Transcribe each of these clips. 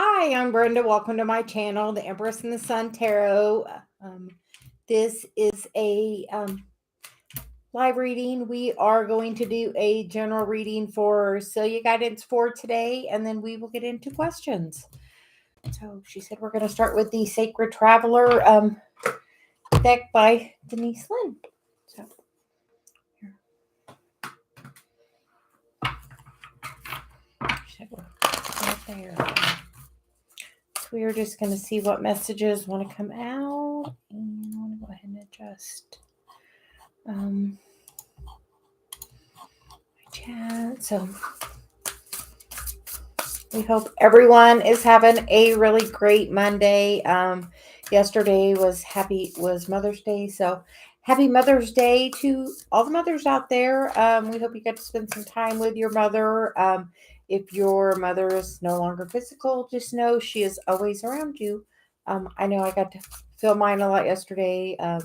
Hi, I'm Brenda. Welcome to my channel, the Empress and the Sun Tarot. This is a live reading. We are going to do a general reading for Celia guidance for today, and then we will get into questions. So she said we're going to start with the Sacred Traveler deck by Denise Lynn. So here. She said we're right there. So we are just going to see what messages want to come out, and I want to go ahead and adjust my chat. So we hope everyone is having a really great Monday. Yesterday was Mother's Day, so happy Mother's Day to all the mothers out there. We hope you get to spend some time with your mother. If your mother is no longer physical, just know she is always around you. I know I got to feel mine a lot yesterday. I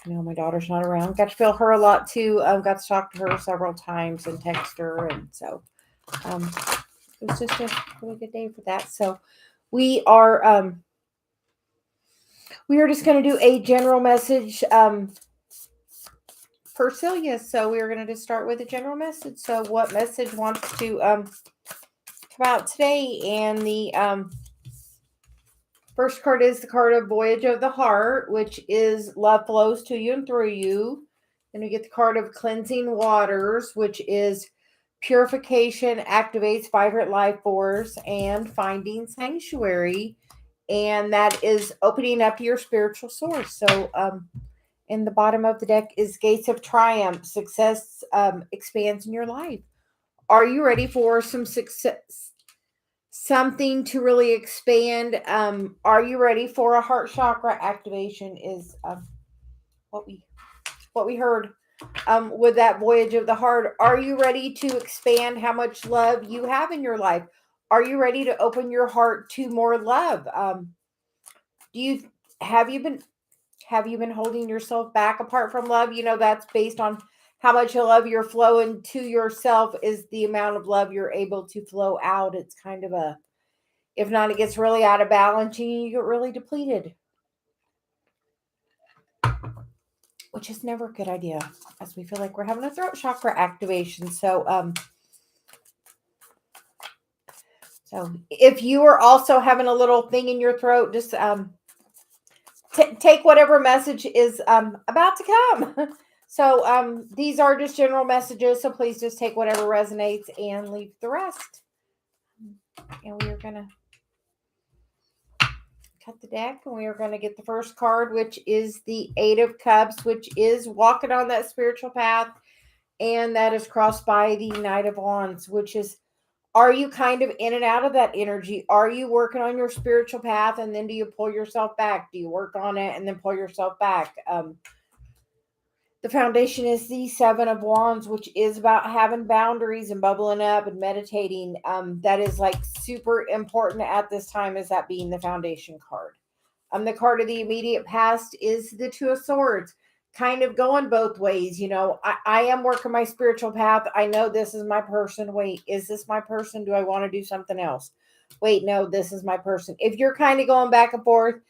know my daughter's not around. Got to feel her a lot too. Got to talk to her several times and text her, and so it was just a really good day for that. So we are just going to do a general message for Celia. So we are going to just start with a general message. So what message wants to come out today? And the first card is the card of Voyage of the Heart, which is love flows to you and through you. Then we get the card of Cleansing Waters, which is purification activates vibrant life force and finding sanctuary. And that is opening up to your spiritual source. So in the bottom of the deck is Gates of Triumph. Success expands in your life. Are you ready for some success? Something to really expand. Are you ready for a heart chakra activation? Is what we heard with that Voyage of the Heart. Are you ready to expand how much love you have in your life? Are you ready to open your heart to more love? Have you been holding yourself back apart from love? You know, that's based on how much love you're flowing to yourself is the amount of love you're able to flow out. It's kind of if not, it gets really out of balance and you get really depleted, which is never a good idea, as we feel like we're having a throat chakra activation. So if you are also having a little thing in your throat, just take whatever message is about to come. So these are just general messages, so please just take whatever resonates and leave the rest. And we are going to cut the deck, and we are going to get the first card, which is the Eight of Cups, which is walking on that spiritual path, and that is crossed by the Knight of Wands, which is, are you kind of in and out of that energy? Are you working on your spiritual path, and then do you pull yourself back? Do you work on it and then pull yourself back? The foundation is the Seven of Wands, which is about having boundaries and bubbling up and meditating. That is like super important at this time, is that being the foundation card. The card of the immediate past is the Two of Swords, kind of going both ways. You know, I am working my spiritual path. I know this is my person. Wait, is this my person? Do I want to do something else? Wait, no, this is my person. If you're kind of going back and forth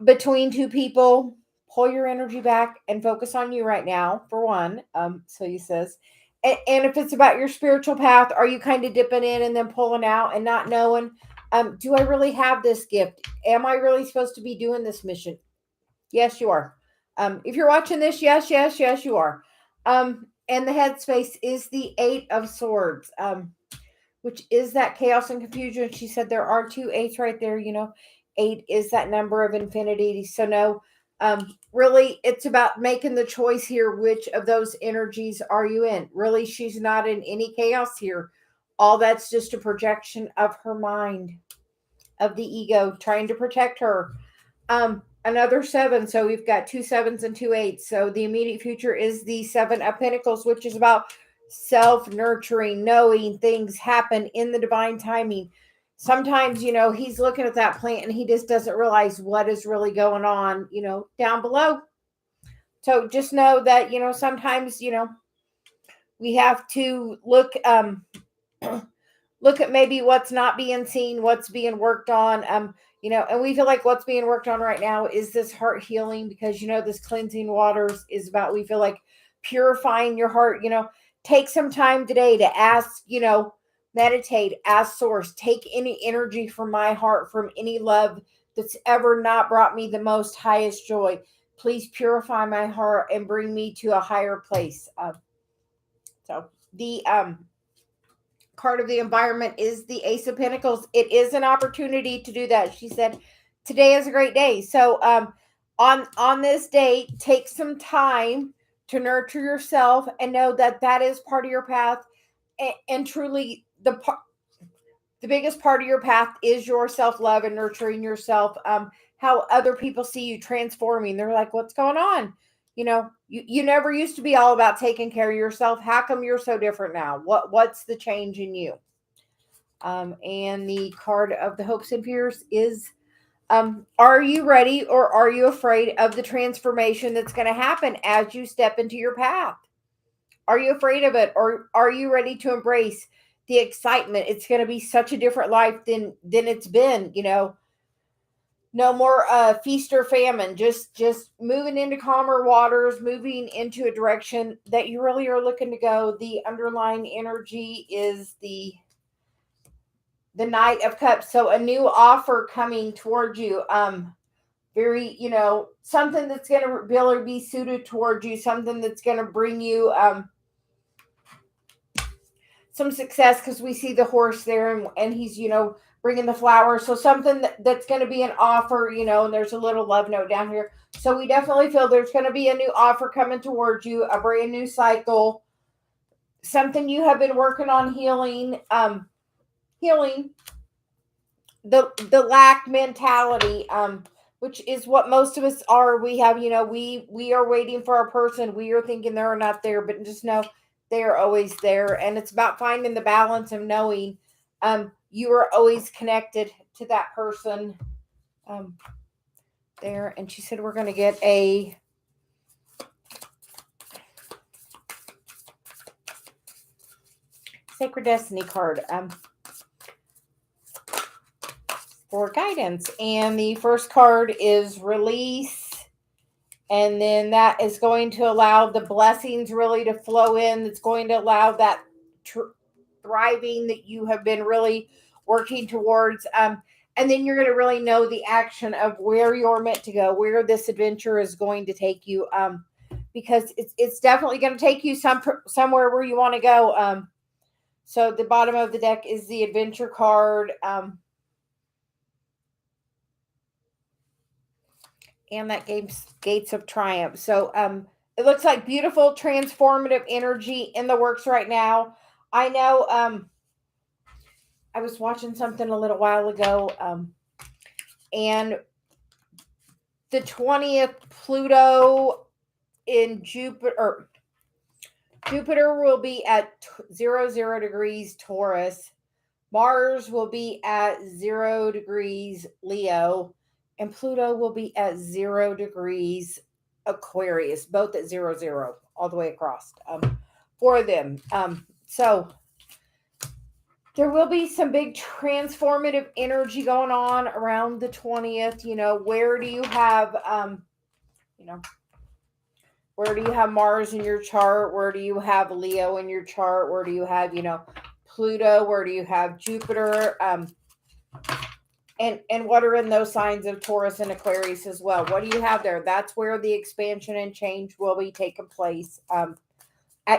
between two people, pull your energy back and focus on you right now, for one. So he says, and if it's about your spiritual path, are you kind of dipping in and then pulling out and not knowing, do I really have this gift? Am I really supposed to be doing this mission? Yes, you are. If you're watching this, yes, you are. And the headspace is the Eight of Swords, which is that chaos and confusion. She said there are two eights right there. You know, 8 is that number of infinity. So no, really, it's about making the choice here. Which of those energies are you in? Really, she's not in any chaos here. All that's just a projection of her mind, of the ego, trying to protect her. Another 7. So we've got 2 7s and 2 8s. So the immediate future is the 7 of Pentacles, which is about self-nurturing, knowing things happen in the divine timing. Sometimes, you know, he's looking at that plant and he just doesn't realize what is really going on, you know, down below. So just know that, you know, sometimes, you know, we have to look look at maybe what's not being seen, what's being worked on. And we feel like what's being worked on right now is this heart healing, because this cleansing waters is about, we feel like, purifying your heart. Take some time today to ask, meditate, ask source, take any energy from my heart, from any love that's ever not brought me the most highest joy. Please purify my heart and bring me to a higher place. So the card of the environment is the Ace of Pentacles. It is an opportunity to do that. She said, today is a great day. So on this day, take some time to nurture yourself and know that that is part of your path. And truly, the biggest part of your path is your self-love and nurturing yourself. How other people see you transforming. They're like, what's going on? You never used to be all about taking care of yourself. How come you're so different now? What's the change in you? And the card of the hopes and fears is, are you ready, or are you afraid of the transformation that's going to happen as you step into your path? Are you afraid of it, or are you ready to embrace the excitement? It's going to be such a different life than it's been. No more feast or famine. Just moving into calmer waters, moving into a direction that you really are looking to go. The underlying energy is the Knight of Cups. So a new offer coming towards you. Very, something that's going to really be suited towards you. Something that's going to bring you some success, because we see the horse there, and he's, bringing the flowers. So something that's going to be an offer, and there's a little love note down here. So we definitely feel there's going to be a new offer coming towards you, a brand new cycle, something you have been working on healing the lack mentality, which is what most of us are. We have, we are waiting for our person. We are thinking they're not there, but just know they are always there. And it's about finding the balance of knowing you are always connected to that person there. And she said, we're going to get a Sacred Destiny card for guidance. And the first card is release. And then that is going to allow the blessings really to flow in. It's going to allow that thriving that you have been really working towards. And then you're going to really know the action of where you're meant to go, where this adventure is going to take you. Because it's definitely going to take you somewhere where you want to go. So the bottom of the deck is the adventure card. And that Gates of Triumph. So it looks like beautiful transformative energy in the works right now. I know I was watching something a little while ago, and the 20th, Pluto in Jupiter will be at 0 degrees Taurus. Mars will be at 0 degrees Leo. And Pluto will be at 0 degrees Aquarius, both at 0, all the way across for them. So there will be some big transformative energy going on around the 20th. Where do you have, where do you have Mars in your chart? Where do you have Leo in your chart? Where do you have, Pluto? Where do you have Jupiter? And what are in those signs of Taurus and Aquarius as well? What do you have there? That's where the expansion and change will be taking place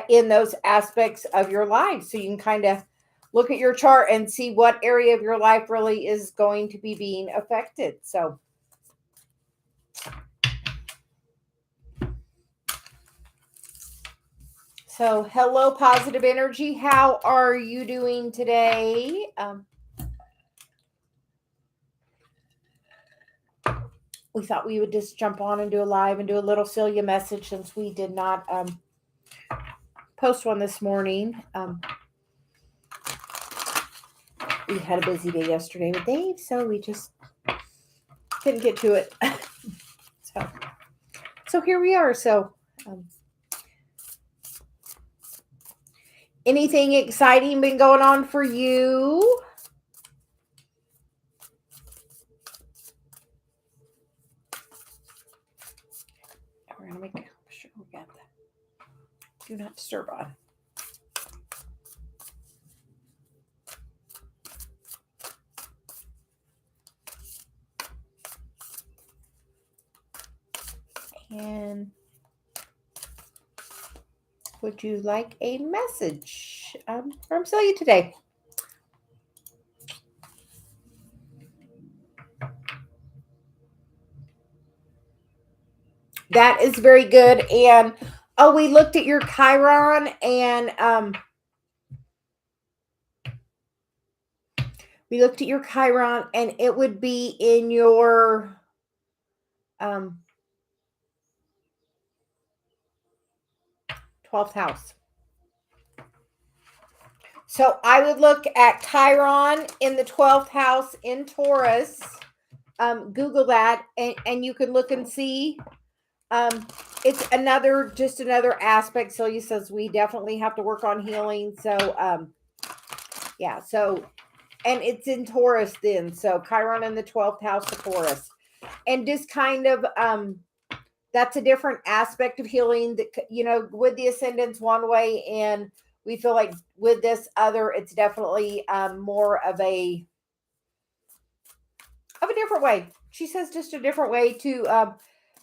in those aspects of your life. So you can kind of look at your chart and see what area of your life really is going to be being affected. So hello, positive energy. How are you doing today? We thought we would just jump on and do a live and do a little Celia message, since we did not post one this morning. We had a busy day yesterday with Dave, so we just couldn't get to it. so here we are. So Anything exciting been going on for you? We're going to make sure we got that. Do not disturb on. And would you like a message from Celia today? That is very good. And we looked at your Chiron, and we looked at your Chiron, and it would be in your 12th house. So I would look at Chiron in the 12th house in Taurus. Google that, and you can look and see. It's another aspect. Celia says we definitely have to work on healing. So yeah. So, and it's in Taurus then. So Chiron in the 12th house of Taurus, and just kind of that's a different aspect of healing. That with the ascendant's one way, and we feel like with this other, it's definitely more of a different way. She says just a different way to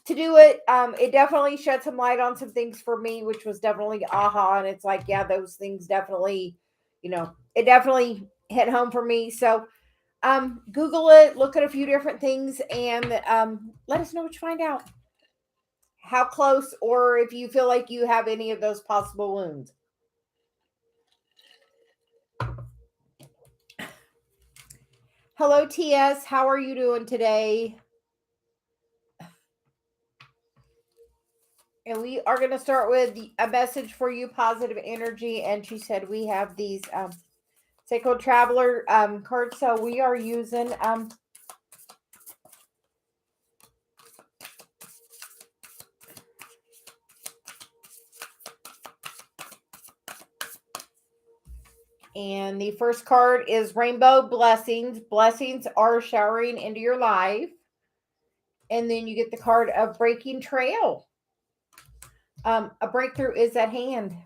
do it. It definitely shed some light on some things for me, which was definitely aha. And it's like, yeah, those things definitely, it definitely hit home for me. So Google it, look at a few different things, and let us know what you find out. How close, or if you feel like you have any of those possible wounds. Hello, TS. How are you doing today? And we are going to start with a message for you, positive energy. And she said we have these Seiko Traveler cards. So we are using and the first card is Rainbow Blessings. Blessings are showering into your life. And then you get the card of Breaking Trail. A breakthrough is at hand.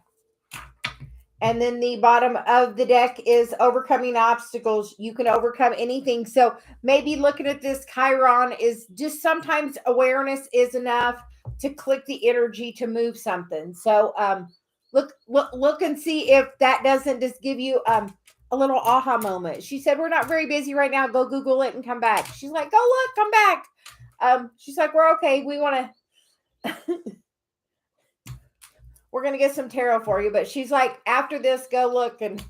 And then the bottom of the deck is overcoming obstacles. You can overcome anything. So maybe looking at this Chiron is just sometimes awareness is enough to click the energy to move something. So look and see if that doesn't just give you a little aha moment. She said, we're not very busy right now. Go Google it and come back. She's like, go look, come back. She's like, we're okay. We want to... We're going to get some tarot for you. But she's like, after this, go look. And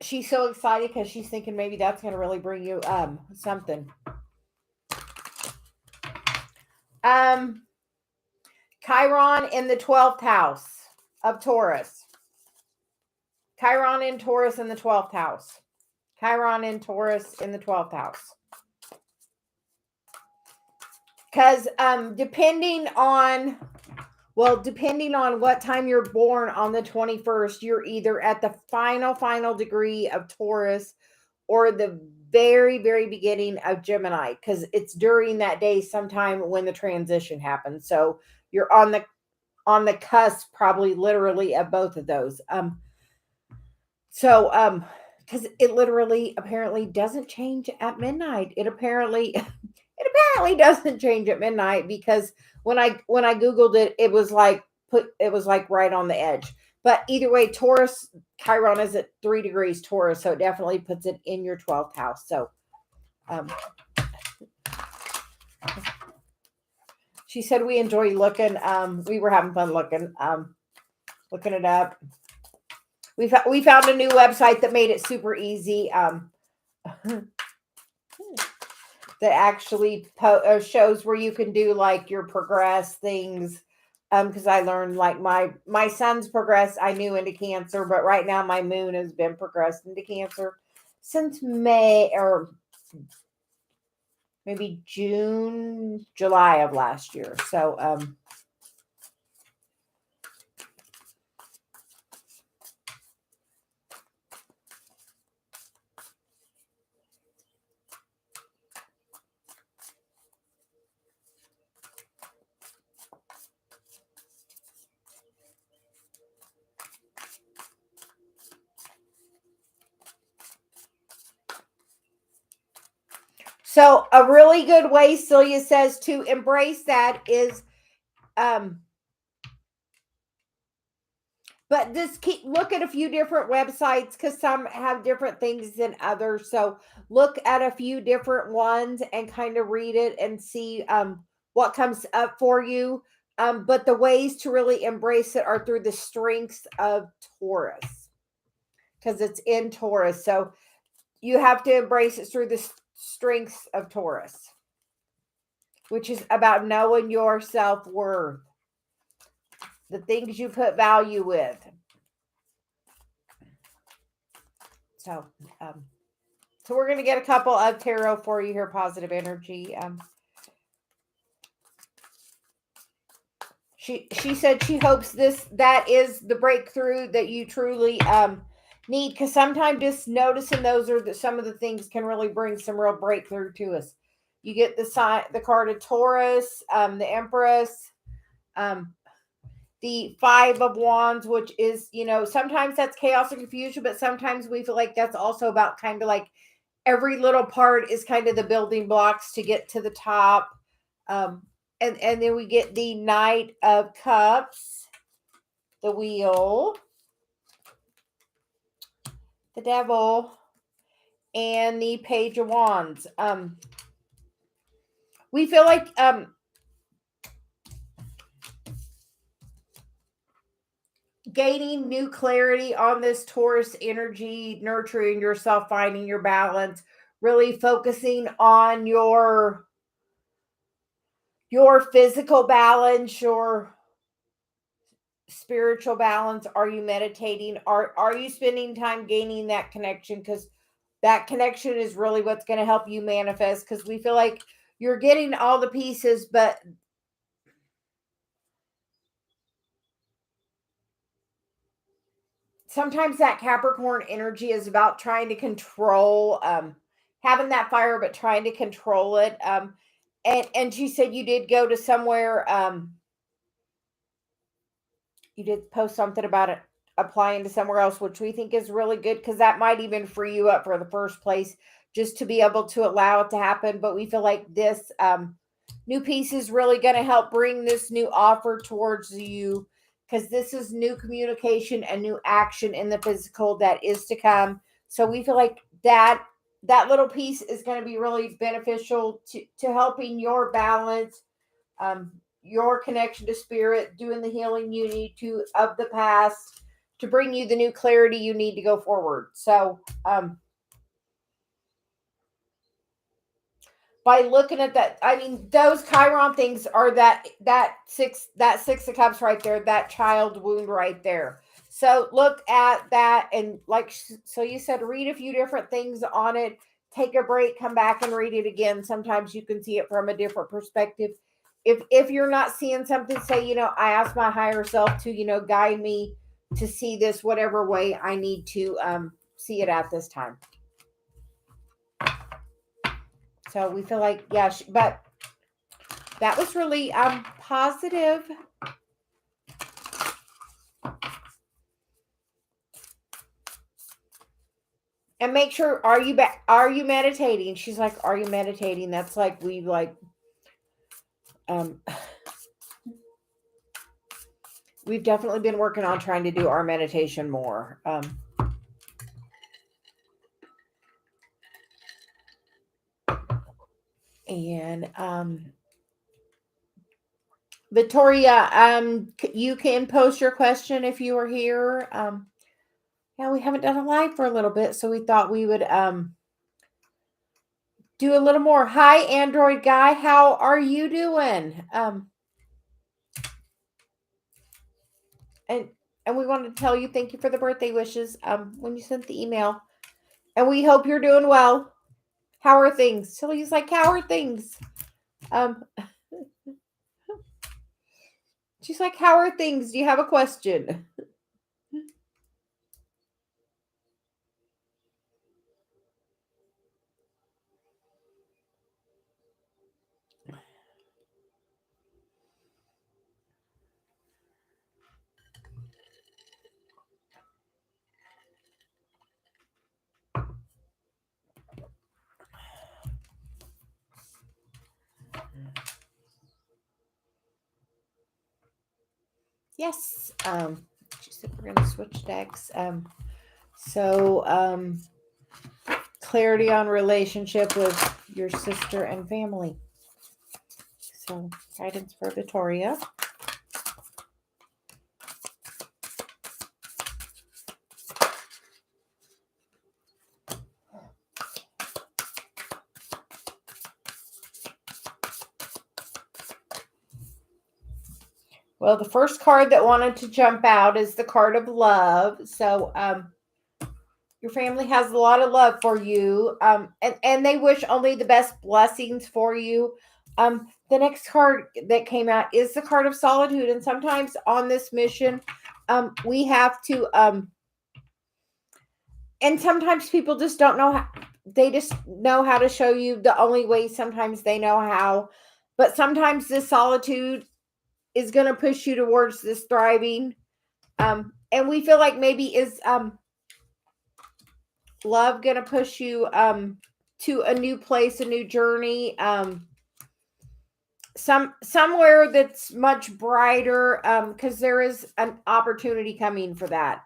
she's so excited because she's thinking maybe that's going to really bring you something. Chiron in the 12th house of Taurus. Chiron in Taurus in the 12th house. Chiron in Taurus in the 12th house. Because depending on what time you're born on the 21st, you're either at the final degree of Taurus or the very, very beginning of Gemini, because it's during that day sometime when the transition happens. So you're on the cusp, probably literally, of both of those. Because it literally apparently doesn't change at midnight. It apparently doesn't change at midnight, because when I Googled it, it was like right on the edge. But either way, Taurus, Chiron is at 3 degrees Taurus, so it definitely puts it in your 12th house. So she said we enjoy looking. We were having fun looking it up. We found a new website that made it super easy. That actually shows where you can do like your progress things. Because I learned like my son's progressed, I knew, into Cancer, but right now my moon has been progressed into Cancer since May, or maybe July of last year. So So a really good way, Celia says, to embrace that is, but just look at a few different websites, because some have different things than others. So look at a few different ones and kind of read it and see what comes up for you. But the ways to really embrace it are through the strengths of Taurus, because it's in Taurus. So you have to embrace it through the strengths of Taurus, which is about knowing your self-worth, the things you put value with. So, so we're going to get a couple of tarot for you here, positive energy. She said she hopes that is the breakthrough that you truly need, because sometimes just noticing those are some of the things can really bring some real breakthrough to us. You get the card of Taurus, the Empress, the Five of Wands, which is, sometimes that's chaos and confusion, but sometimes we feel like that's also about kind of like every little part is kind of the building blocks to get to the top. And then we get the Knight of Cups, the Wheel, the Devil, and the Page of Wands. We feel like gaining new clarity on this Taurus energy, nurturing yourself, finding your balance, really focusing on your physical balance, your spiritual balance. Are you meditating? Are you spending time gaining that connection? Because that connection is really what's going to help you manifest, because we feel like you're getting all the pieces, but sometimes that Capricorn energy is about trying to control, having that fire, but trying to control it. And she said you did go to somewhere, you did post something about it applying to somewhere else, which we think is really good, because that might even free you up for the first place, just to be able to allow it to happen. But we feel like this new piece is really going to help bring this new offer towards you, because this is new communication and new action in the physical that is to come. So we feel like that little piece is going to be really beneficial to helping your balance, your connection to spirit, doing the healing you need to of the past, to bring you the new clarity you need to go forward. So by looking at that, I mean, those Chiron things are that six of cups right there, that child wound right there. So look at that, and so you said, read a few different things on it, take a break, come back and read it again. Sometimes you can see it from a different perspective. If you're not seeing something, say, I ask my higher self to, guide me to see this whatever way I need to see it at this time. So we feel like, yeah, but that was really positive. And make sure, are you meditating? She's like, are you meditating? That's like, we've definitely been working on trying to do our meditation more. And Victoria, you can post your question if you are here. Yeah, we haven't done a live for a little bit, so we thought we would do a little more. Hi, Android guy, how are you doing? And we want to tell you thank you for the birthday wishes when you sent the email, and we hope you're doing well. How are things? Celia's like, how are things? She's like, how are things? Do you have a question? Yes. She said we're going to switch decks. So clarity on relationship with your sister and family. So guidance for Victoria. Well, the first card that wanted to jump out is the card of love. So your family has a lot of love for you, and they wish only the best blessings for you. The next card that came out is the card of solitude, and sometimes on this mission, we have to, and sometimes people just don't know how. They just know how to show you the only way. Sometimes they know how, but sometimes this solitude is going to push you towards this thriving. And we feel like maybe is love going to push you to a new place, a new journey, somewhere that's much brighter, because there is an opportunity coming for that.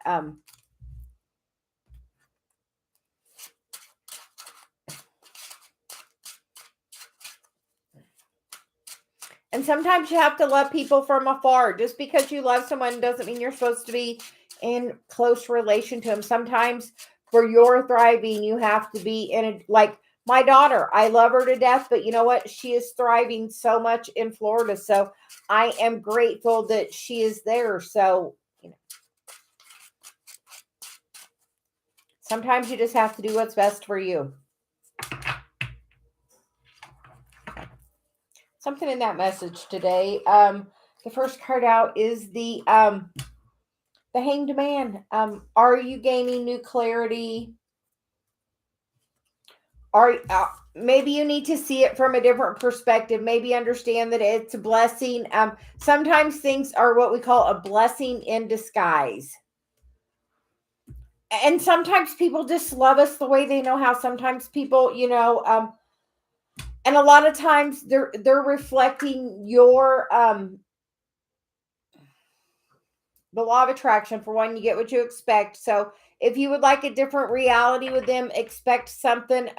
And sometimes you have to love people from afar. Just because you love someone doesn't mean you're supposed to be in close relation to them. Sometimes for your thriving, you have to be in a, like my daughter, I love her to death, but you know what? She is thriving so much in Florida. So I am grateful that she is there. So, you know, sometimes you just have to do what's best for you. Something in that message today. The first card out is the Hanged Man. Are you gaining new clarity? Are maybe you need to see it from a different perspective. Maybe understand that it's a blessing. Sometimes things are what we call a blessing in disguise. And sometimes people just love us the way they know how. Sometimes people, and a lot of times they're reflecting your the law of attraction. For one, you get what you expect. So if you would like a different reality with them, expect something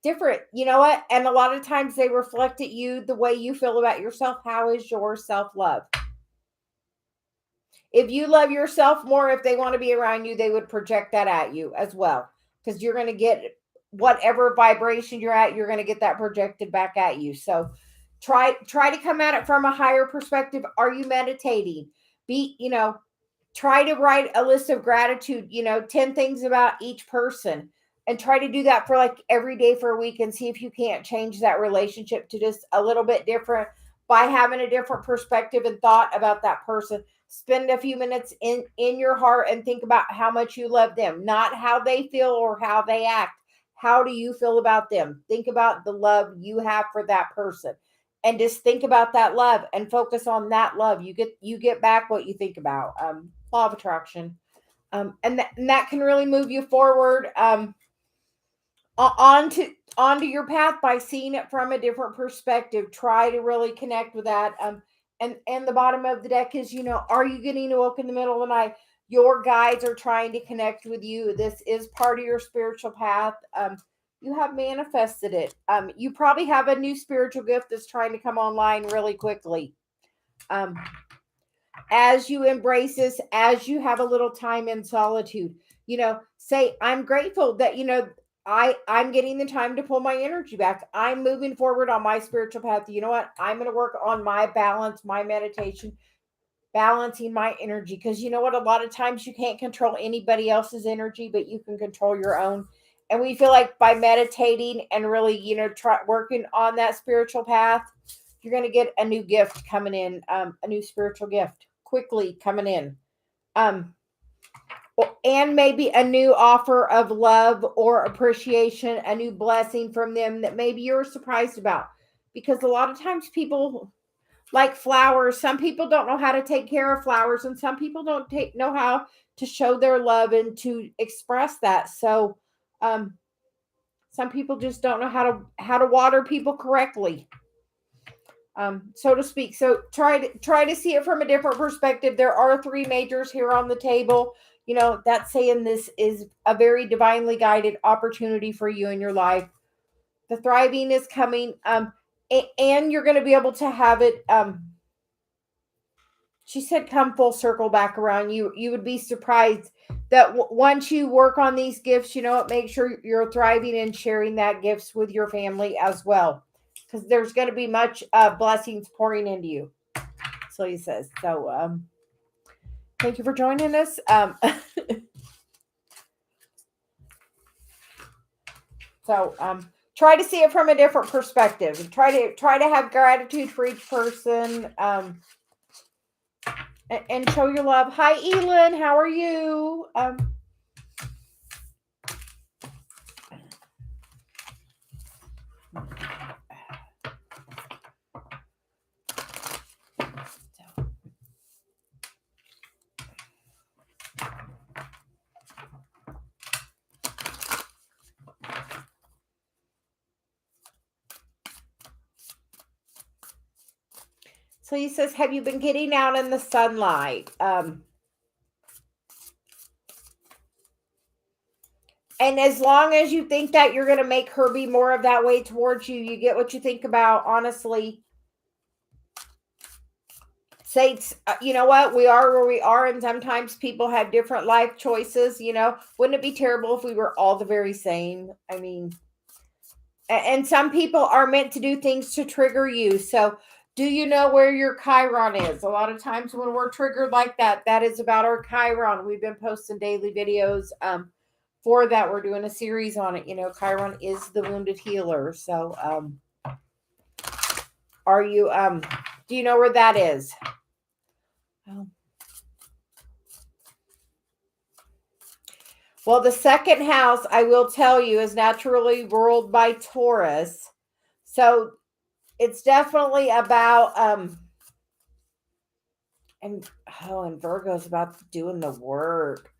different. You know what? And a lot of times they reflect at you the way you feel about yourself. How is your self-love? If you love yourself more, if they want to be around you, they would project that at you as well. Because you're going to get whatever vibration you're at, you're going to get that projected back at you. So try to come at it from a higher perspective. Are you meditating? Try to write a list of gratitude, 10 things about each person, and try to do that for like every day for a week and see if you can't change that relationship to just a little bit different by having a different perspective and thought about that person. Spend a few minutes in your heart and think about how much you love them, not how they feel or how they act. How do you feel about them? Think about the love you have for that person, and just think about that love and focus on that love. You get back what you think about. Law of attraction. And that can really move you forward, onto your path by seeing it from a different perspective. Try to really connect with that. And the bottom of the deck is, are you getting awoke in the middle of the night? Your guides are trying to connect with you. This is part of your spiritual path. You have manifested it. You probably have a new spiritual gift that's trying to come online really quickly. Um, as you embrace this, as you have a little time in solitude, say, I'm grateful that, I'm getting the time to pull my energy back. I'm moving forward on my spiritual path. You know what? I'm going to work on my balance, my meditation, balancing my energy. Because you know what? A lot of times you can't control anybody else's energy, but you can control your own. And we feel like by meditating and really, try working on that spiritual path, you're going to get a new gift coming in, a new spiritual gift quickly coming in. Um, and maybe a new offer of love or appreciation, a new blessing from them that maybe you're surprised about. Because a lot of times people like flowers. Some people don't know how to take care of flowers, and some people don't know how to show their love and to express that. So, some people just don't know how to water people correctly. so to speak. So try to see it from a different perspective. There are three majors here on the table. You know, that's saying this is a very divinely guided opportunity for you in your life. The thriving is coming, and you're going to be able to have it. She said, "Come full circle back around." You would be surprised that once you work on these gifts, you know, make sure you're thriving and sharing that gifts with your family as well, because there's going to be much blessings pouring into you. So he says. So thank you for joining us. So try to see it from a different perspective. Try to have gratitude for each person. And show your love. Hi, Elin. How are you? So he says, have you been getting out in the sunlight? And as long as you think that you're going to make her be more of that way towards you, you get what you think about, honestly. Say, you know what, we are where we are, and sometimes people have different life choices, you know. Wouldn't it be terrible if we were all the very same? I mean, and some people are meant to do things to trigger you. So do you know where your Chiron is? A lot of times when we're triggered like that, that is about our Chiron. We've been posting daily videos for that. We're doing a series on it. You know, Chiron is the wounded healer. So are you, do you know where that is? Oh. Well, the second house, I will tell you, is naturally ruled by Taurus. So it's definitely about and Virgo's about doing the work.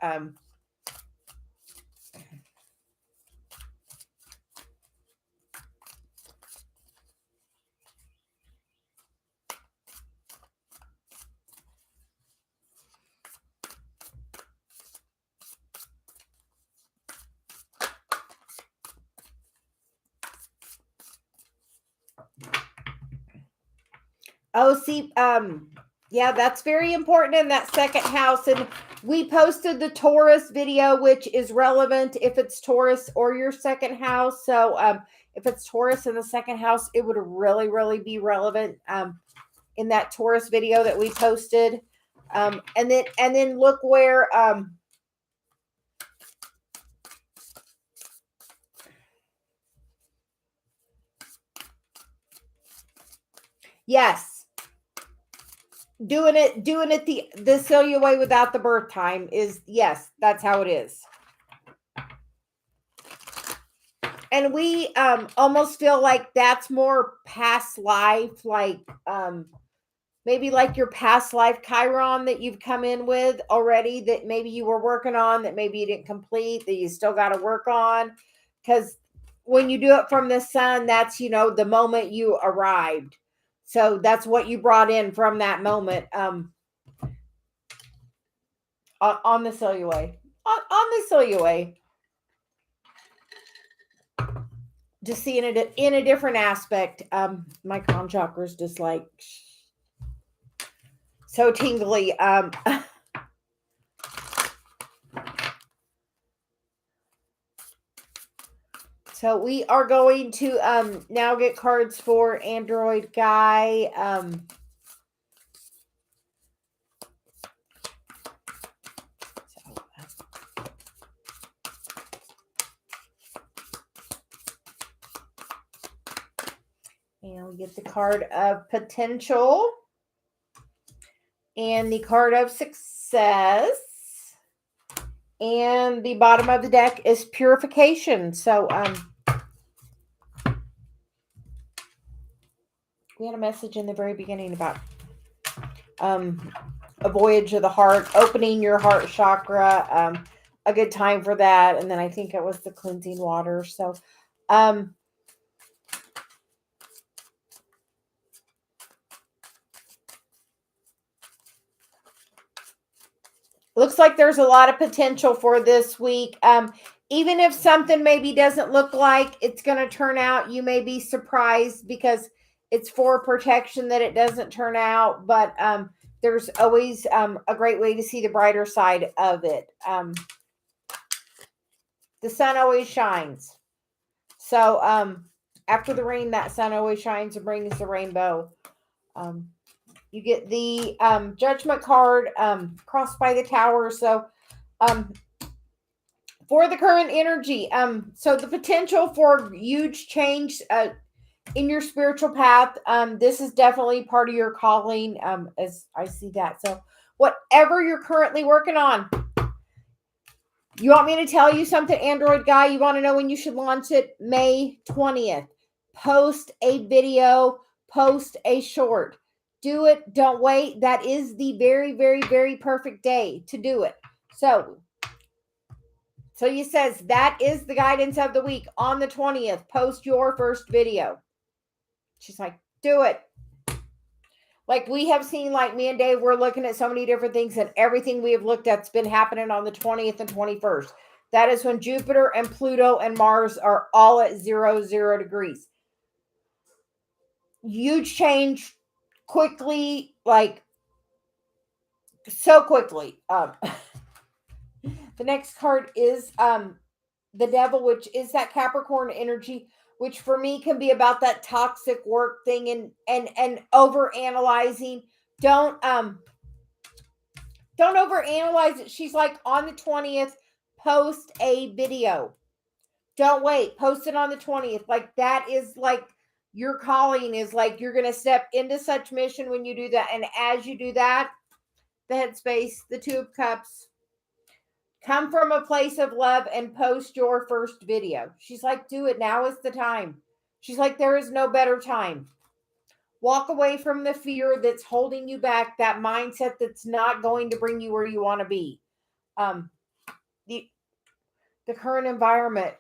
Oh, see, yeah, that's very important in that second house. And we posted the Taurus video, which is relevant if it's Taurus or your second house. So if it's Taurus in the second house, it would really, really be relevant in that Taurus video that we posted. And then look where yes. Doing it the Celia way without the birth time is, yes, that's how it is. And we almost feel like that's more past life, like maybe like your past life Chiron that you've come in with already, that maybe you were working on, that maybe you didn't complete, that you still got to work on. Because when you do it from the sun, that's, you know, the moment you arrived. So that's what you brought in from that moment. On the Celia way. On the Celia way. Just seeing it in a different aspect. My crown chakra is just like so tingly. So we are going to now get cards for Android Guy. And we get the card of potential and the card of success. And the bottom of the deck is purification. So we had a message in the very beginning about a voyage of the heart, opening your heart chakra, a good time for that. And then I think it was the cleansing water. So looks like there's a lot of potential for this week. Even if something maybe doesn't look like it's going to turn out, you may be surprised because it's for protection that it doesn't turn out. But there's always a great way to see the brighter side of it. The sun always shines. So after the rain, that sun always shines and brings the rainbow. You get the Judgment card crossed by the Tower. So for the current energy, so the potential for huge change in your spiritual path, this is definitely part of your calling, as I see that. So whatever you're currently working on, you want me to tell you something, Android guy? You want to know when you should launch it? May 20th. Post a video, post a short. Do it. Don't wait. That is the very, very, very perfect day to do it. So you says that is the guidance of the week. On the 20th, post your first video. She's like, do it. Like we have seen, like me and Dave, we're looking at so many different things, and everything we have looked at's been happening on the 20th and 21st. That is when Jupiter and Pluto and Mars are all at 0 degrees. Huge change quickly, like so quickly. The next card is the Devil, which is that Capricorn energy, which for me can be about that toxic work thing and over analyzing. Don't overanalyze it. She's like, on the 20th, post a video. Don't wait. Post it on the 20th. Like that is like your calling is like you're going to step into such mission when you do that. And as you do that, the headspace, the Two of Cups, come from a place of love and post your first video. She's like, do it. Now is the time. She's like, there is no better time. Walk away from the fear that's holding you back, that mindset that's not going to bring you where you want to be. The current environment,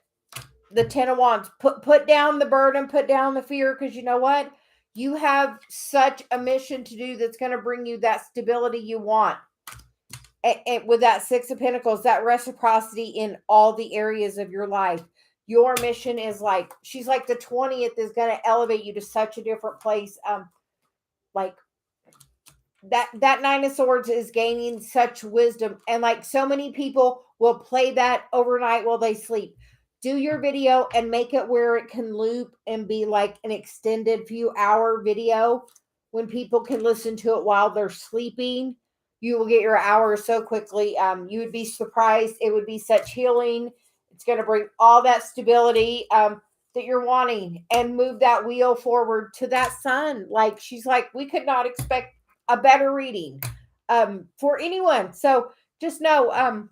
the 10 of Wands, put down the burden, put down the fear, because you know what? You have such a mission to do that's going to bring you that stability you want. And with that Six of Pentacles, that reciprocity in all the areas of your life. Your mission is like, she's like, the 20th is going to elevate you to such a different place. Like that Nine of Swords is gaining such wisdom. And like so many people will play that overnight while they sleep. Do your video and make it where it can loop and be like an extended few hour video when people can listen to it while they're sleeping. You will get your hours so quickly. You would be surprised. It would be such healing. It's going to bring all that stability that you're wanting and move that wheel forward to that sun. Like she's like, we could not expect a better reading for anyone. So just know,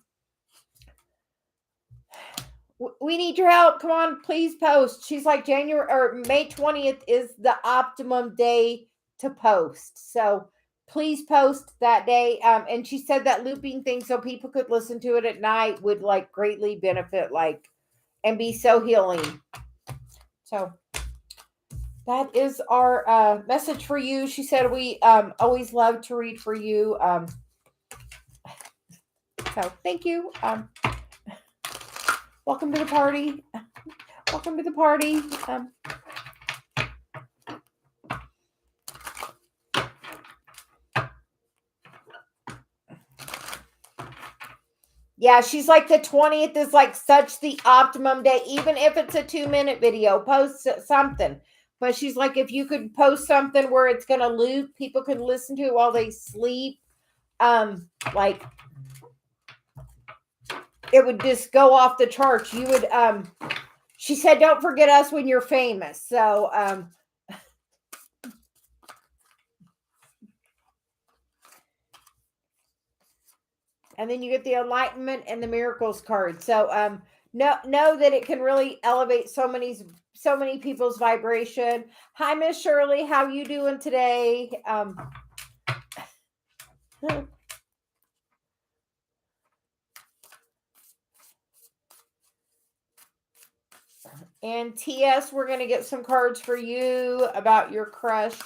we need your help. Come on, please post. She's like, January or May 20th is the optimum day to post. So please post that day. And she said that looping thing so people could listen to it at night would like greatly benefit, like, and be so healing. So that is our message for you. She said we always love to read for you. So thank you. Welcome to the party. Welcome to the party. Yeah, she's like, the 20th is like such the optimum day. Even if it's a 2-minute video, post something. But she's like, if you could post something where it's going to loop, people can listen to it while they sleep. Like it would just go off the charts. You would, she said, don't forget us when you're famous. So, and then you get the Enlightenment and the Miracles card. So, know that it can really elevate so many people's vibration. Hi, Miss Shirley. How you doing today? And TS, we're going to get some cards for you about your crush.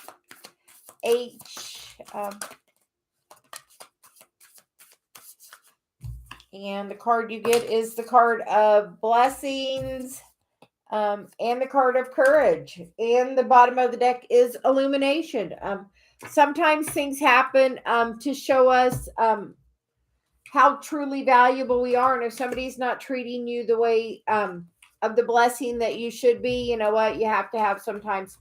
H. And the card you get is the card of blessings, and the card of courage. And the bottom of the deck is illumination. Sometimes things happen to show us how truly valuable we are. And if somebody's not treating you the way of the blessing that you should be, you know what? You have to have sometimes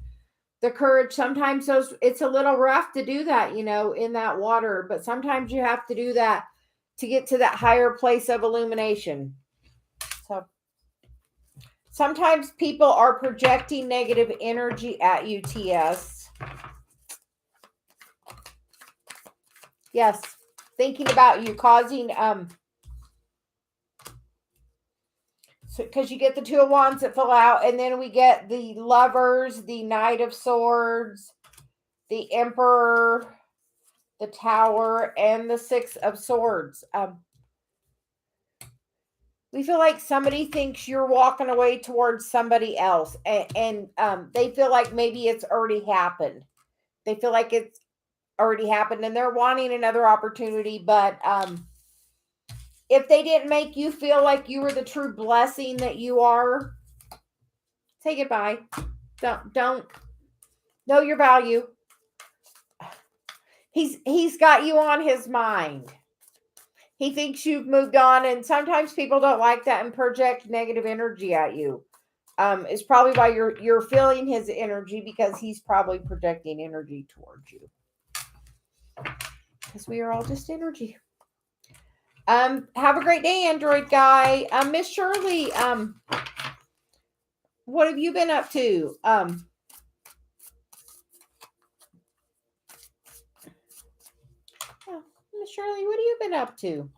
the courage. Sometimes it's a little rough to do that, in that water. But sometimes you have to do that to get to that higher place of illumination. So sometimes people are projecting negative energy at you, TS. Yes, thinking about you, causing so because you get the Two of Wands that fill out, and then we get the Lovers, the Knight of Swords, the Emperor, the Tower, and the Six of Swords. We feel like somebody thinks you're walking away towards somebody else, and they feel like maybe it's already happened. They feel like it's already happened, and they're wanting another opportunity. But if they didn't make you feel like you were the true blessing that you are, say goodbye. Don't know your value. He's got you on his mind. He thinks you've moved on, and sometimes people don't like that and project negative energy at you. It's probably why you're feeling his energy, because he's probably projecting energy towards you. Because we are all just energy. Have a great day, Android guy. Miss Shirley, what have you been up to? Miss Shirley, what have you been up to?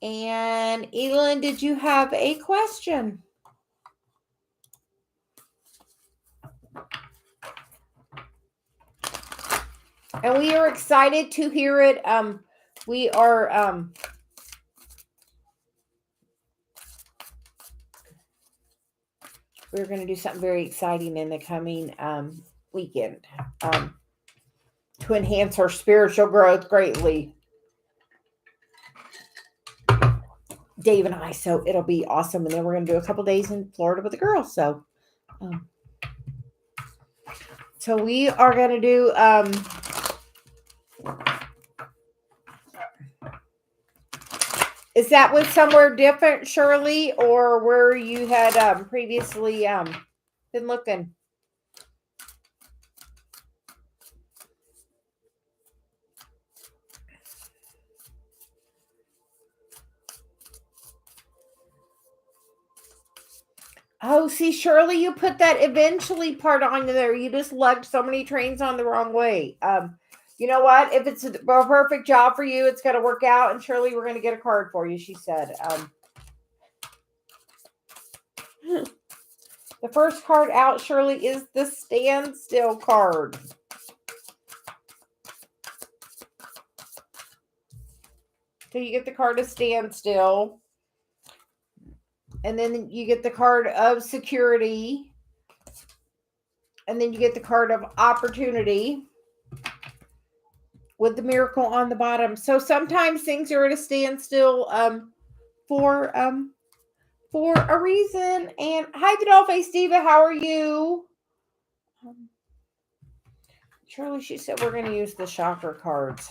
And Elin, did you have a question? And we are excited to hear it. We are we're going to do something very exciting in the coming weekend to enhance our spiritual growth greatly. Dave and I, so it'll be awesome. And then we're going to do a couple days in Florida with the girls. So we are going to do is that with somewhere different, Shirley, or where you had previously been looking? Oh, see, Shirley, you put that eventually part on there. You just lugged so many trains on the wrong way. You know what? If it's a perfect job for you, it's going to work out. And Shirley, we're going to get a card for you, she said. The first card out, Shirley, is the Standstill card. So you get the card of Standstill. And then you get the card of Security. And then you get the card of Opportunity with the Miracle on the bottom. So sometimes things are at a standstill for a reason. And hi, the Dollface Diva, how are you? Shirley, she said we're going to use the chakra cards.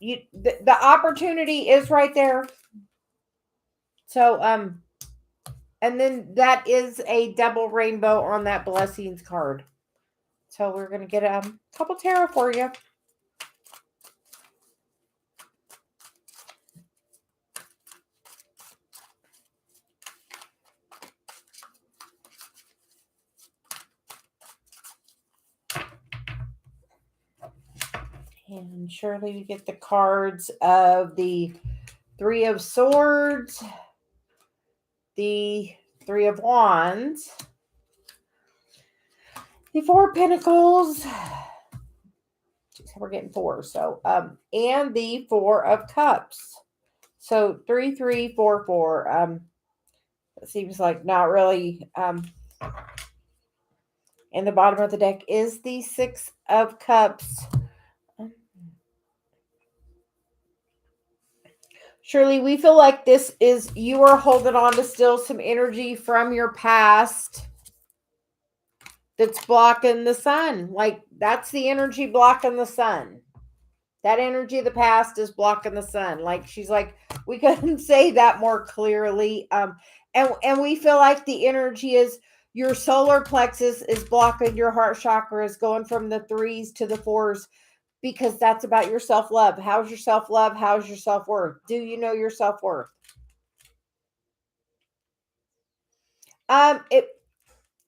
The opportunity is right there. So and then that is a double rainbow on that blessings card. So we're going to get a couple tarot for you. And Shirley, we get the cards of the Three of Swords, the Three of Wands, the Four of Pentacles. We're getting four. So, and the Four of Cups. So 3, 3, 4, 4. It seems like not really And the bottom of the deck is the Six of Cups. Shirley, we feel like this is, you are holding on to still some energy from your past that's blocking the sun. Like, that's the energy blocking the sun. That energy of the past is blocking the sun. Like, she's like, we couldn't say that more clearly. And we feel like the energy is your solar plexus is blocking your heart chakra, is going from the 3s to the 4s, because that's about your self-love. How's your self-love? How's your self-worth? Do you know your self-worth? If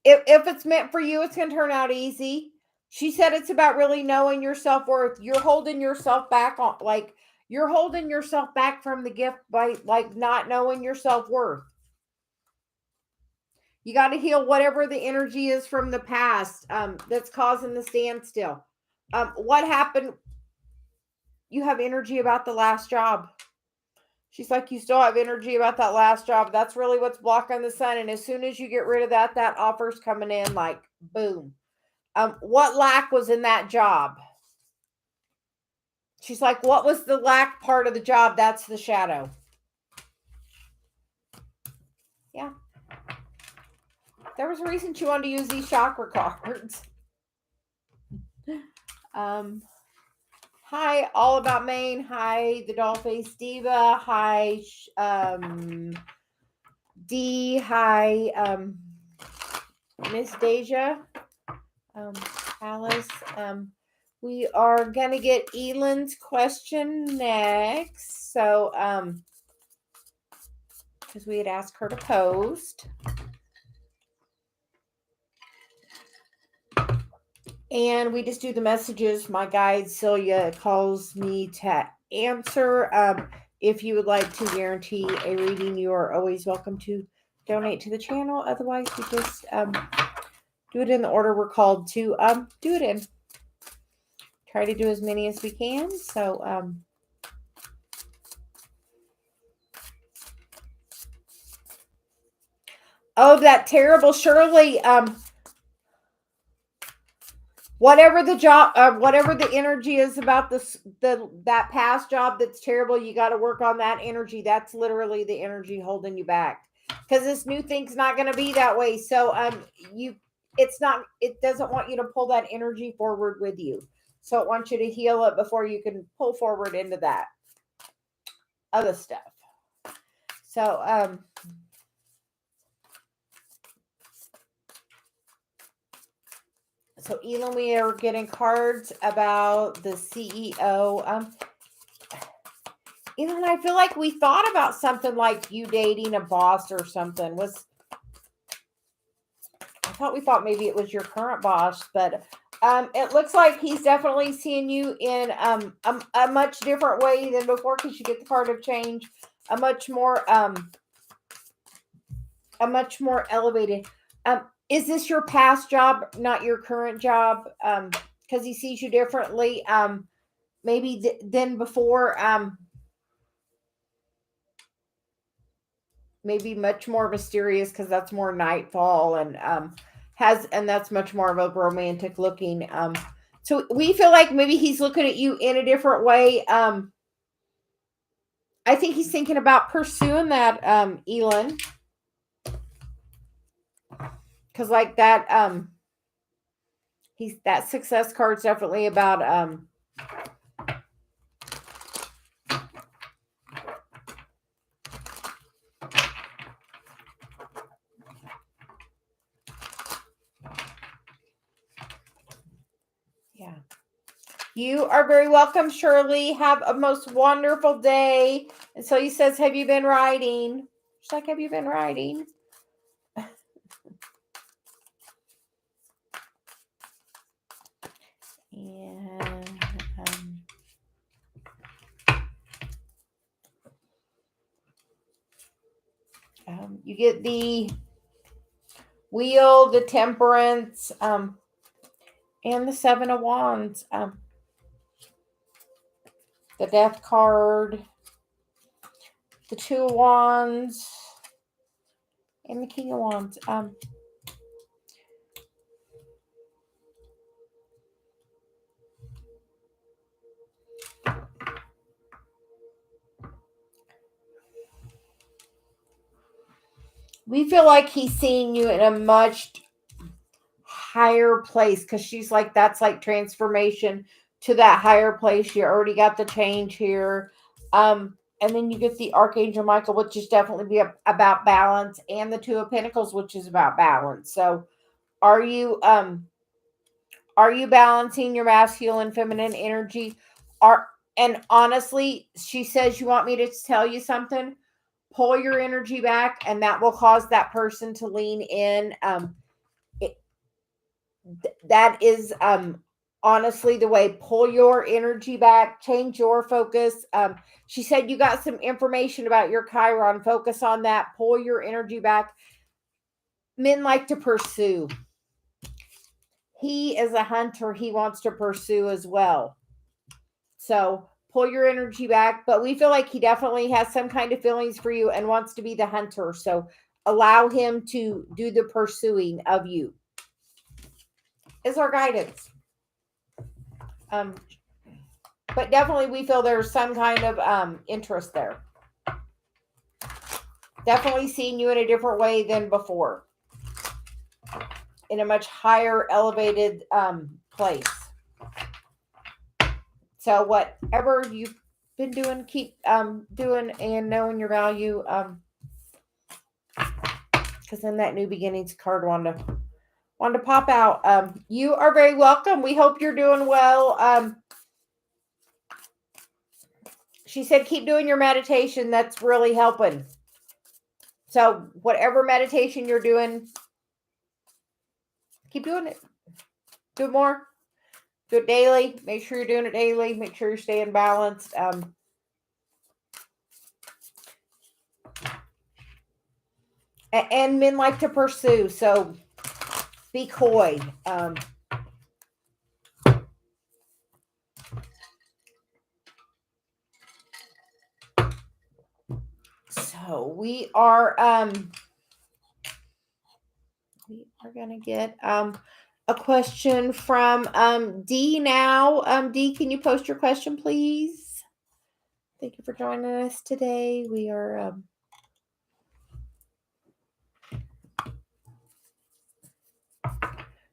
it's meant for you, it's gonna turn out easy. She said it's about really knowing your self-worth. You're holding yourself back on, like, you're holding yourself back from the gift by, like, not knowing your self-worth. You got to heal whatever the energy is from the past that's causing the standstill. What happened? You have energy about the last job. She's like, you still have energy about that last job. That's really what's blocking the sun. And as soon as you get rid of that, that offer's coming in like boom. What lack was in that job? She's like, what was the lack part of the job? That's the shadow. Yeah. There was a reason she wanted to use these chakra cards. Hi, All About Maine. Hi, the Dollface Diva. Hi, D. Hi, Miss Deja. Alice. We are gonna get Ellen's question next. So, because we had asked her to post. And we just do the messages. My guide, Celia, calls me to answer. If you would like to guarantee a reading, you are always welcome to donate to the channel. Otherwise, we just do it in the order we're called to do it in. Try to do as many as we can. So, oh, that terrible Shirley. Whatever the job, whatever the energy is about that past job that's terrible, you got to work on that energy. That's literally the energy holding you back, because this new thing's not going to be that way. So it doesn't want you to pull that energy forward with you. So it wants you to heal it before you can pull forward into that other stuff. So So, Elon, we are getting cards about the CEO. Elon, I feel like we thought about something like you dating a boss or something. I thought maybe it was your current boss, but it looks like he's definitely seeing you in a much different way than before, because you get the card of change, a much more elevated. Is this your past job, not your current job? Because he sees you differently, maybe than before. Maybe much more mysterious, because that's more nightfall, and that's much more of a romantic looking. So we feel like maybe he's looking at you in a different way. I think he's thinking about pursuing that, Elon. Because like that, that success card's definitely about yeah. You are very welcome, Shirley. Have a most wonderful day. And so he says, have you been writing? She's like, have you been writing? And you get the Wheel, the Temperance, and the Seven of Wands. The Death card, the Two of Wands, and the King of Wands. We feel like he's seeing you in a much higher place because she's like, that's like transformation to that higher place. You already got the change here. And then you get the Archangel Michael, which is definitely about balance, and the Two of Pentacles, which is about balance. So are you balancing your masculine and feminine energy? And honestly, she says, you want me to tell you something? Pull your energy back, and that will cause that person to lean in. That is honestly the way. Pull your energy back, change your focus. She said you got some information about your Chiron. Focus on that. Pull your energy back. Men like to pursue. He is a hunter. He wants to pursue as well. So pull your energy back. But we feel like he definitely has some kind of feelings for you and wants to be the hunter. So allow him to do the pursuing of you. Is our guidance. But definitely we feel there's some kind of interest there. Definitely seeing you in a different way than before. In a much higher elevated place. So whatever you've been doing, keep doing and knowing your value. Because then that new beginnings card wanted to pop out. You are very welcome. We hope you're doing well. She said keep doing your meditation. That's really helping. So whatever meditation you're doing, keep doing it. Do it more. Do it daily. Make sure you're doing it daily. Make sure you're staying balanced. And men like to pursue. So be coy. So we are gonna get a question from D now. D, can you post your question, please? Thank you for joining us today. We are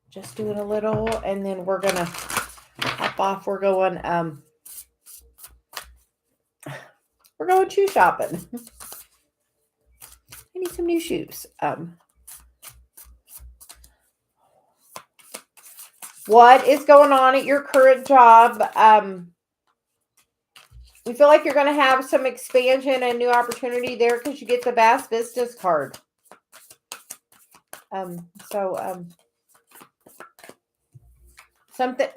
just doing a little, and then we're gonna hop off. We're going shoe shopping. I need some new shoes. What is going on at your current job? We feel like you're going to have some expansion and new opportunity there because you get the Bass Business card.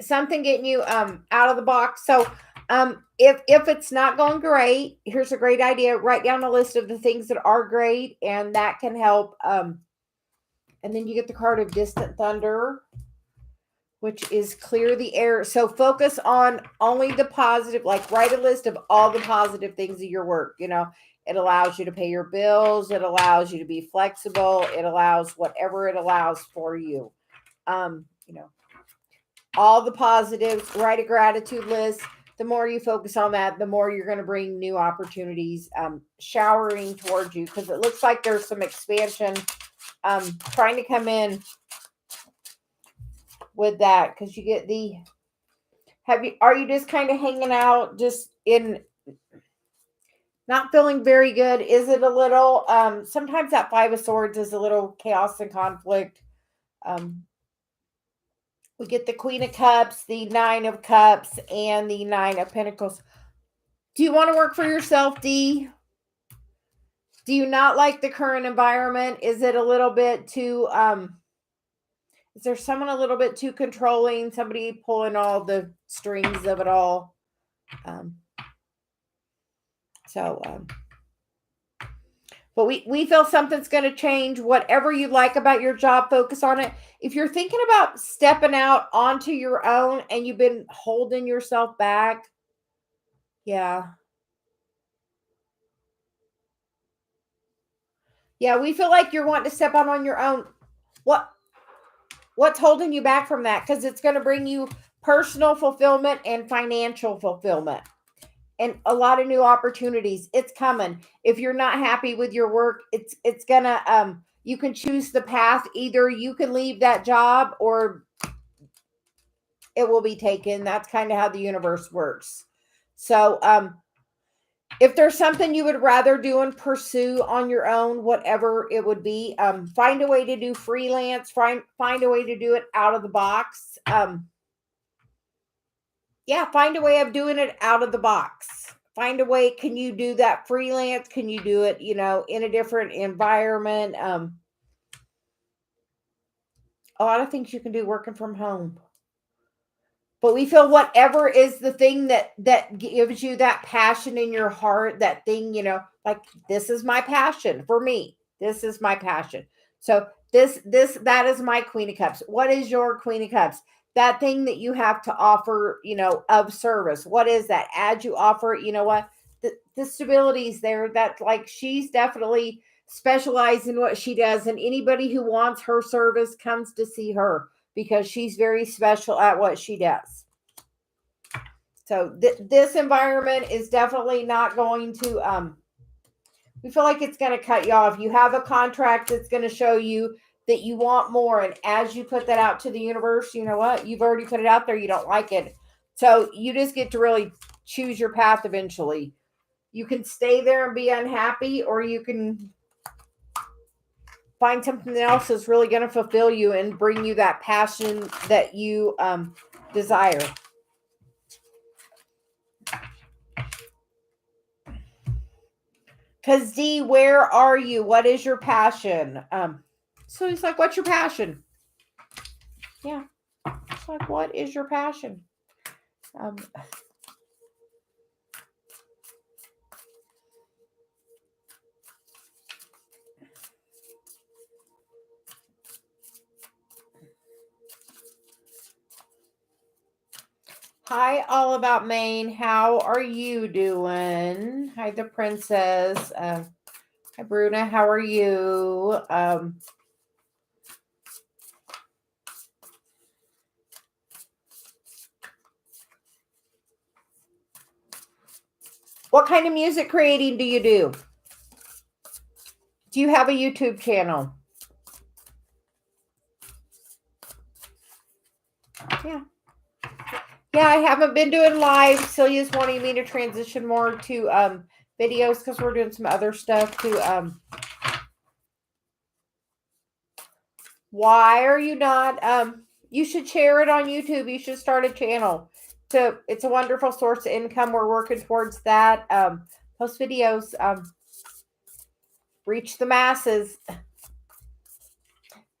Something getting you out of the box. So if it's not going great, here's a great idea. Write down a list of the things that are great, and that can help. And then you get the card of Distant Thunder, which is clear the air. So focus on only the positive, like write a list of all the positive things of your work. You know, it allows you to pay your bills. It allows you to be flexible. It allows whatever it allows for you. All the positives, write a gratitude list. The more you focus on that, the more you're going to bring new opportunities showering towards you, because it looks like there's some expansion trying to come in with that, because you get the are you just kind of hanging out, just in not feeling very good? Is it a little sometimes that Five of Swords is a little chaos and conflict. We get the Queen of Cups, the Nine of Cups, and the Nine of Pentacles. Do you want to work for yourself, D? Do you not like the current environment? Is it a little bit too is there someone a little bit too controlling? Somebody pulling all the strings of it all? But we feel something's going to change. Whatever you like about your job, focus on it. If you're thinking about stepping out onto your own and you've been holding yourself back, yeah, we feel like you're wanting to step out on your own. What's holding you back from that? Because it's going to bring you personal fulfillment and financial fulfillment. and a lot of new opportunities. It's coming. If you're not happy with your work, it's gonna you can choose the path. Either you can leave that job or it will be taken. That's kind of how the universe works. So if there's something you would rather do and pursue on your own, whatever it would be, find a way to do freelance, find a way to do it out of the box. Yeah, find a way of doing it out of the box. Find a way. Can you do that freelance? Can you do it, in a different environment? A lot of things you can do working from home. But we feel whatever is the thing that gives you that passion in your heart, that thing, like this is my passion for me. This is my passion. So that is my Queen of Cups. What is your Queen of Cups? That thing that you have to offer, of service. What is that? As you offer, you know what? The stability is there. That like she's definitely specialized in what she does, and anybody who wants her service comes to see her because she's very special at what she does. So this environment is definitely not going to we feel like it's going to cut you off. You have a contract that's going to show you that you want more, and as you put that out to the universe, you know what? You've already put it out there, you don't like it. So you just get to really choose your path eventually. You can stay there and be unhappy, or you can find something else that's really going to fulfill you and bring you that passion that you desire. Because D, where are you? What is your passion? So he's like, what's your passion? Yeah. It's like, what is your passion? Hi, all about Maine. How are you doing? Hi, the princess. Hi, Bruna. How are you? What kind of music creating do you do? Do you have a YouTube channel? Yeah. Yeah, I haven't been doing live. Celia's wanting me to transition more to videos because we're doing some other stuff to why are you not you should share it on YouTube. You should start a channel. So it's a wonderful source of income. We're working towards that. Post videos, reach the masses.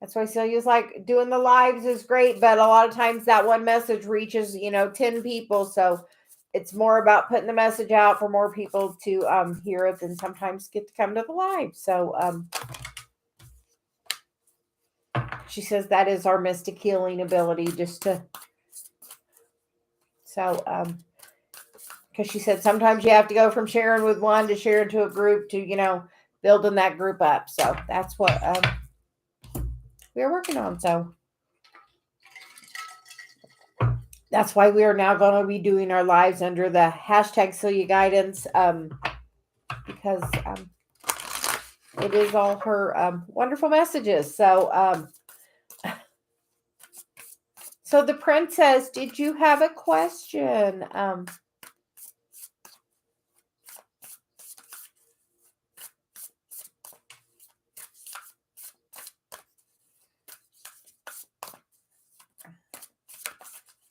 That's why Celia's like doing the lives is great, but a lot of times that one message reaches, 10 people. So it's more about putting the message out for more people to hear it than sometimes get to come to the live. So she says that is our mystic healing ability, just to because she said sometimes you have to go from sharing with one to sharing to a group to, building that group up. So that's what we're working on. So that's why we are now going to be doing our lives under the hashtag Celia Guidance, because it is all her wonderful messages. So so the princess, did you have a question?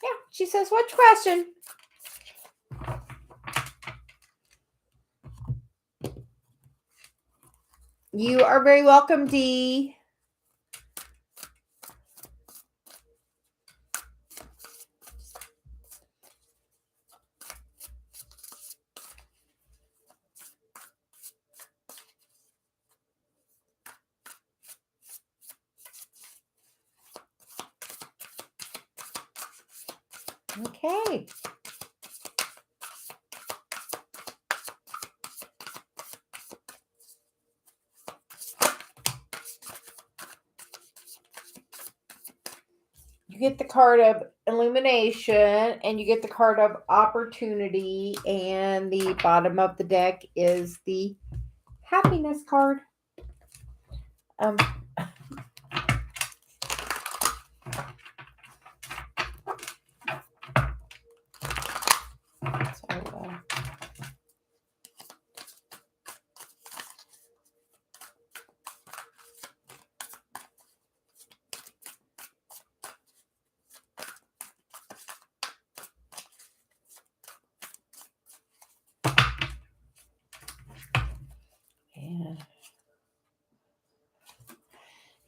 Yeah, she says, what's your question? You are very welcome, Dee. Okay. you get the card of illumination, and you get the card of opportunity, and the bottom of the deck is the happiness card. Um, so, and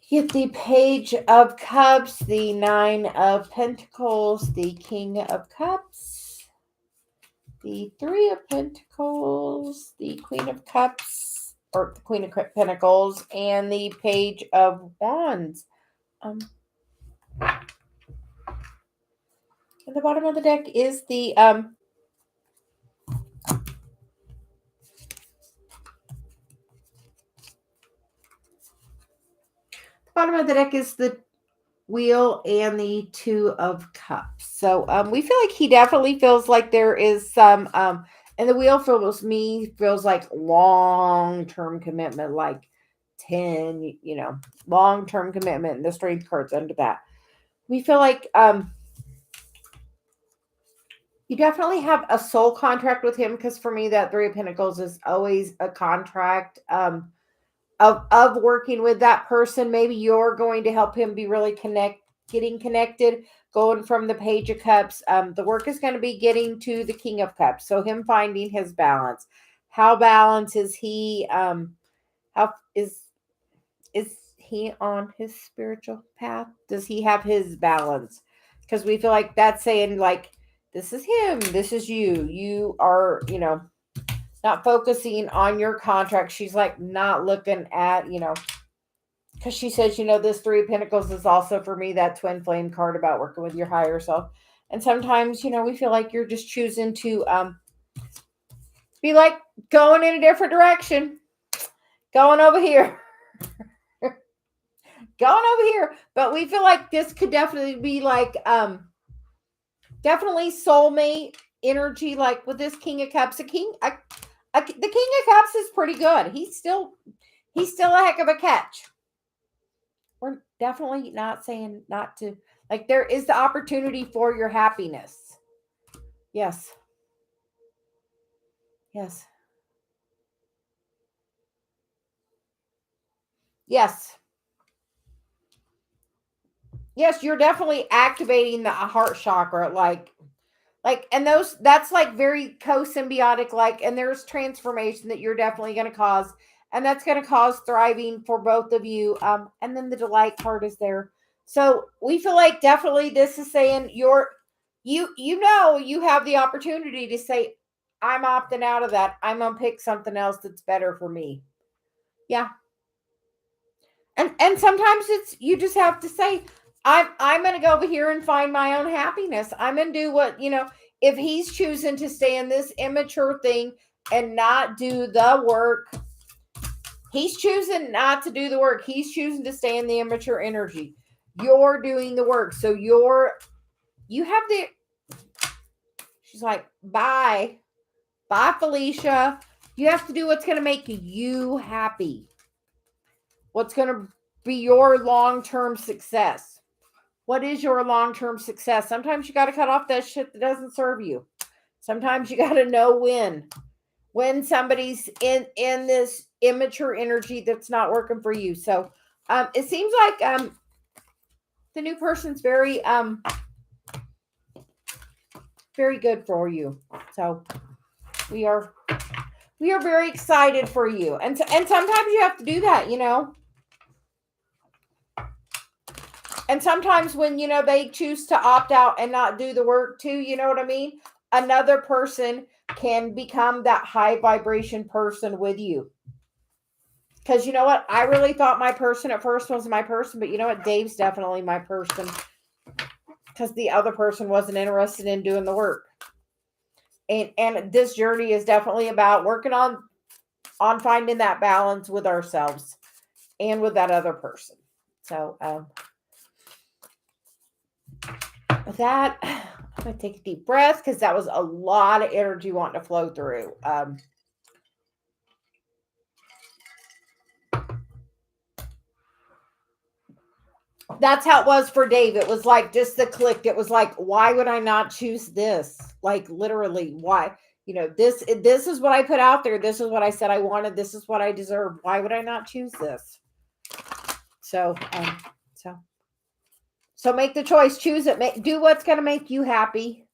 get the Page of Cups, the Nine of Pentacles, the King of Cups, the Three of Pentacles, the Queen of Cups, or the Queen of Pentacles, and the Page of Wands. At the bottom of the deck is the bottom of the deck is the Wheel and the Two of Cups. So we feel like he definitely feels like there is some and the Wheel feels like long-term commitment, like 10, long-term commitment, and the Strength card's under that. We feel like you definitely have a soul contract with him, because for me that Three of Pentacles is always a contract of working with that person. Maybe you're going to help him be really getting connected, going from the Page of Cups. The work is going to be getting to the King of Cups. So him finding his balance. How balanced is he? How is he on his spiritual path? Does he have his balance? Because we feel like that's saying, like, this is him, this is you. You are, not focusing on your contract. She's like not looking at, because she says, this Three of Pentacles is also for me that twin flame card about working with your higher self. And sometimes, we feel like you're just choosing to be like going in a different direction, going over here, going over here. But we feel like this could definitely be like, definitely soulmate energy, like with this King of Cups. The King of Cups is pretty good. He's still a heck of a catch. We're definitely not saying not to, like, there is the opportunity for your happiness. Yes. Yes. Yes. Yes, you're definitely activating the heart chakra, and that's like very co-symbiotic, and there's transformation that you're definitely going to cause, and that's going to cause thriving for both of you. And then the delight card is there. So we feel like definitely this is saying you have the opportunity to say, I'm opting out of that. I'm going to pick something else that's better for me. Yeah. And sometimes you just have to say, I'm going to go over here and find my own happiness. I'm going to do what, if he's choosing to stay in this immature thing and not do the work, he's choosing not to do the work. He's choosing to stay in the immature energy. You're doing the work. So she's like, bye, Felicia. You have to do what's going to make you happy. What's going to be your long-term success? What is your long-term success? Sometimes you got to cut off that shit that doesn't serve you. Sometimes you got to know when somebody's in this immature energy that's not working for you. So it seems like the new person's very very good for you. So we are very excited for you. And sometimes you have to do that, And sometimes when, they choose to opt out and not do the work too, you know what I mean? Another person can become that high vibration person with you. Because you know what? I really thought my person at first was my person, but you know what? Dave's definitely my person. Because the other person wasn't interested in doing the work. And this journey is definitely about working on finding that balance with ourselves and with that other person. So, with that, I'm going to take a deep breath because that was a lot of energy wanting to flow through. That's how it was for Dave. It was like just the click. It was like, why would I not choose this? Like literally, why? This is what I put out there. This is what I said I wanted. This is what I deserve. Why would I not choose this? So make the choice. Choose it. Do what's going to make you happy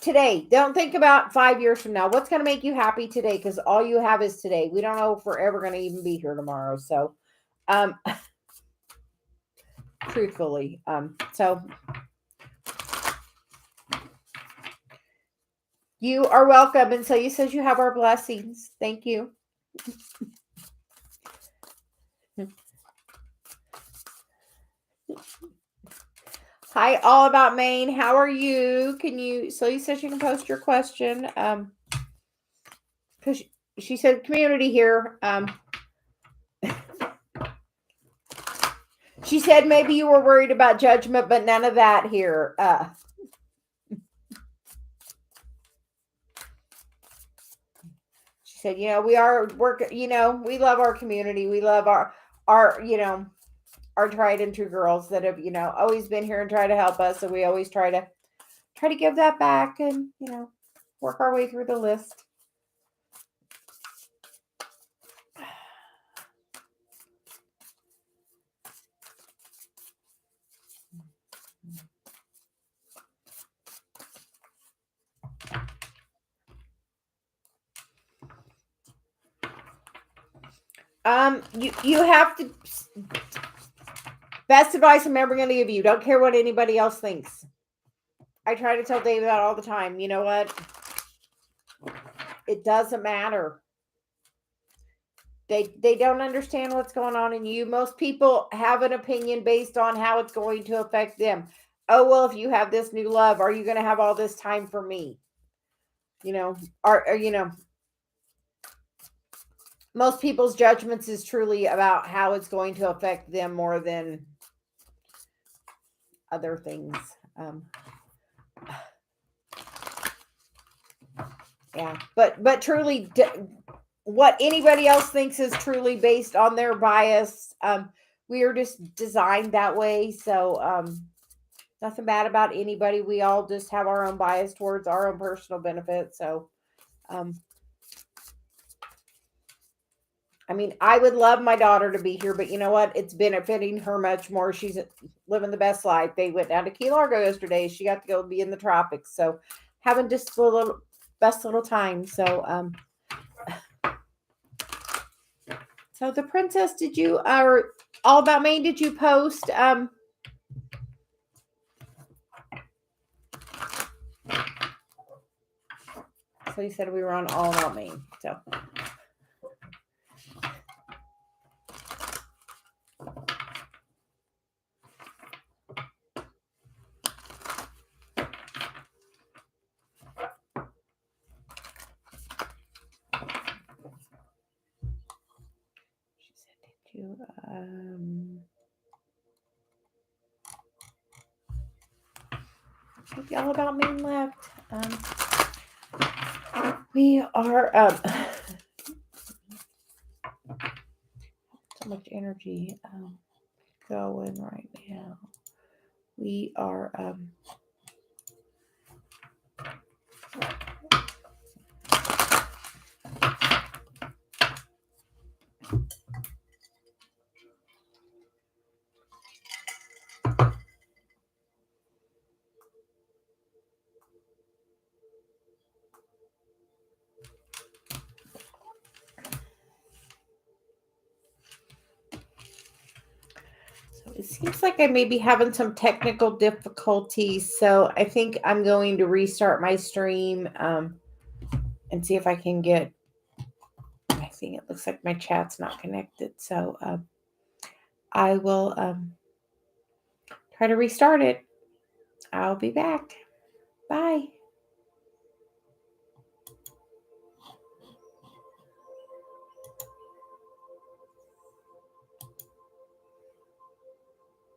today. Don't think about 5 years from now. What's going to make you happy today? Because all you have is today. We don't know if we're ever going to even be here tomorrow. So, truthfully, you are welcome. And Celia says you have our blessings. Thank you. Hi, All About Maine. How are you? Celia says you can post your question. Because she said community here. She said maybe you were worried about judgment, but none of that here. She said, we are we love our community. We love our tried and true girls that have, always been here and try to help us. So we always try to give that back and, work our way through the list. You have to, best advice I'm ever going to give you. Don't care what anybody else thinks. I try to tell Dave that all the time. You know what? It doesn't matter. They don't understand what's going on in you. Most people have an opinion based on how it's going to affect them. Oh, well, if you have this new love, are you going to have all this time for me? Most people's judgments is truly about how it's going to affect them more than other things. Yeah, but truly, what anybody else thinks is truly based on their bias. We are just designed that way. So nothing bad about anybody. We all just have our own bias towards our own personal benefit. So I mean, I would love my daughter to be here, but you know what? It's benefiting her much more. She's living the best life. They went down to Key Largo yesterday. She got to go be in the tropics. So having just a best little time. So, so the princess, All About Maine, did you post, so you said we were on All About Maine. So. Maybe All About Maine left. We are so much energy going right now. We are it seems like I may be having some technical difficulties, so I think I'm going to restart my stream and see if I can get. I think it looks like my chat's not connected, so I will try to restart it. I'll be back. Bye.